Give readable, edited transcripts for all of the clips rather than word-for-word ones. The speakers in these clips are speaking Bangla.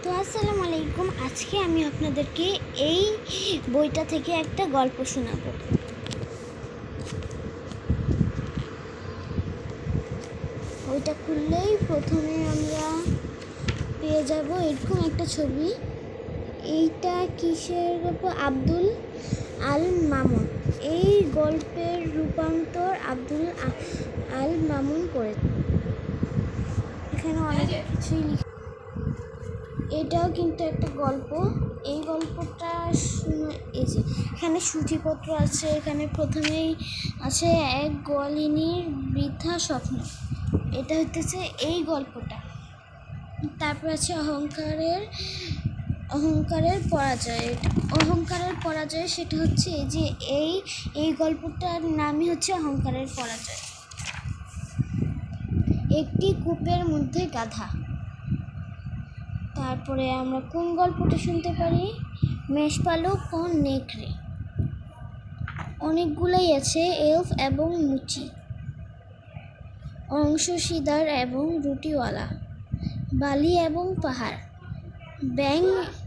তো আসসালামু আলাইকুম। আজকে আমি আপনাদেরকে এই বইটা থেকে একটা গল্প শোনাবো। বইটা খুললেই প্রথমে আমরা পেয়ে যাব এরকম একটা ছবি। এইটা কিসের গল্প? আব্দুল আল মামুন। এই গল্পের রূপান্তর আব্দুল আল মামুন করেছে। এখানে অনেক কিছুই এটাও কিন্তু একটা গল্প। এই গল্পটা এই যে এখানে সূচিপত্র আছে। এখানে প্রথমেই আছে এক গোয়ালিনীর বৃথা স্বপ্ন। এটা হইতেছে এই গল্পটা। তারপর আছে অহংকারের পরাজয়। অহংকারের পরাজয় সেটা হচ্ছে এই যে এই গল্পটার নামই হচ্ছে অহংকারের পরাজয়। একটি কূপের মধ্যে গাধা। তারপরে আমরা কোন গল্পটা শুনতে পারি? মেষপালক ও নেকড়ে। অনেকগুলোই আছে। এলফ এবং মুচি, অংশীদার এবং রুটিওয়ালা, বালি এবং পাহাড়, ব্যাঙ,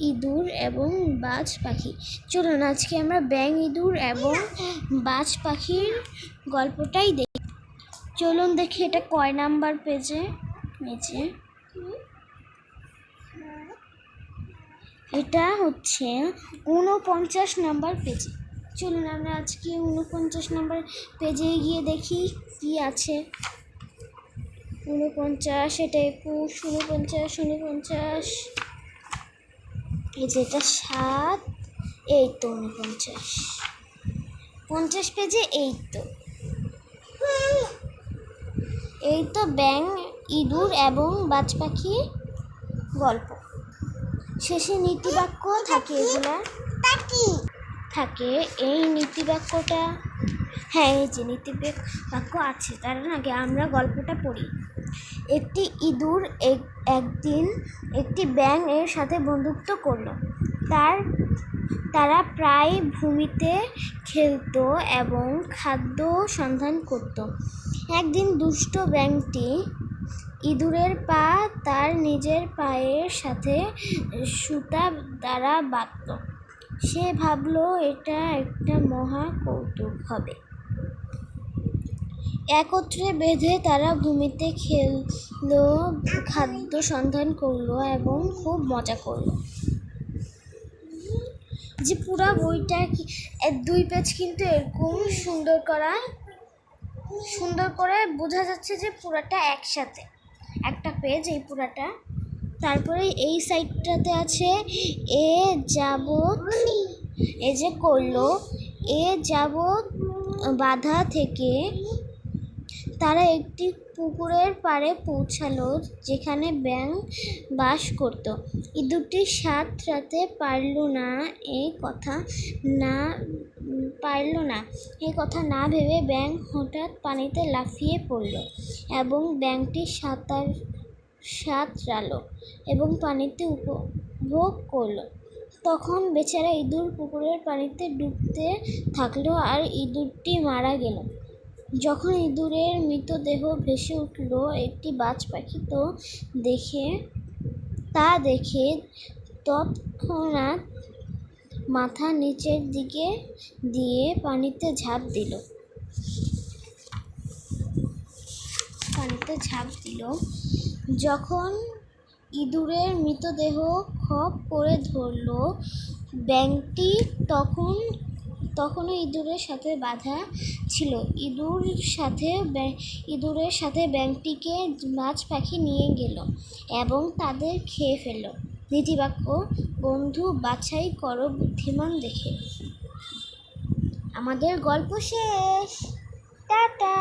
ইঁদুর এবং বাজ পাখি। চলুন আজকে আমরা ব্যাঙ, ইঁদুর এবং বাজ পাখির গল্পটাই দেখি। চলুন দেখি এটা কয় নাম্বার পেজে। এটা হচ্ছে 49 নাম্বার পেজে। চলুন আমরা আজকে 49 নাম্বার পেজে গিয়ে দেখি কি আছে। 49, এটা 21, 49, এই যে এটা 7, এই তো 49 পেজে। এই তো ব্যাঙ, ইঁদুর এবং বাজ পাখির গল্প। শেষে নীতিবাক্য থাকে। এগুলা থাকে এই নীতিবাক্যটা। হ্যাঁ, এই যে নীতিবাক্য আছে। তার আগে আমরা গল্পটা পড়ি। একটি ইঁদুর একদিন একটি ব্যাঙ এর সাথে বন্ধুত্ব করলো। তারা প্রায় ভূমিতে খেলতো এবং খাদ্য সন্ধান করত। একদিন দুষ্ট ব্যাঙটি ইঁদুরের পা তার নিজের পায়ের সাথে সুতা দ্বারা বাঁধল। সে ভাবল এটা একটা মহা কৌতুক হবে। একত্রে বেঁধে তারা ভূমিতে খেললো, খাদ্য সন্ধান করলো এবং খুব মজা করলো। যে পুরা বইটা 2 পেজ কিন্তু এরকম সুন্দর করে বোঝা যাচ্ছে যে পুরাটা একসাথে একটা পেজ এই পুরাটা। তারপরে এই সাইডটাতে আছে এ যে করলো। এ যাবৎ বাধা থেকে তারা একটি পুকুরের পাড়ে পৌঁছালো যেখানে ব্যাঙ বাস করত। ইঁদুরটি সাঁতরাতে পারল না এই কথা না ভেবে ব্যাঙ হঠাৎ পানিতে লাফিয়ে পড়ল এবং ব্যাঙটি সাঁতরালো এবং পানিতে উপভোগ করলো। তখন বেচারা ইঁদুর পুকুরের পানিতে ডুবতে থাকলো আর ইঁদুরটি মারা গেল। যখন ইঁদুরের মৃতদেহ ভেসে উঠল একটি বাজ পাখি তা দেখে তৎক্ষণাৎ মাথা নিচের দিকে দিয়ে পানিতে ঝাঁপ দিল। যখন ইঁদুরের মৃতদেহ খপ করে ধরল ব্যাঙটি, তখনও ইঁদুরের সাথে বাঁধা ছিল। ইঁদুরের সাথে ব্যাঙটিকে বাজ পাখি নিয়ে গেল এবং তাদের খেয়ে ফেলল। নীতিবাক্য: বন্ধু বাছাই করো বুদ্ধিমান দেখে। আমাদের গল্প শেষ। টাটা।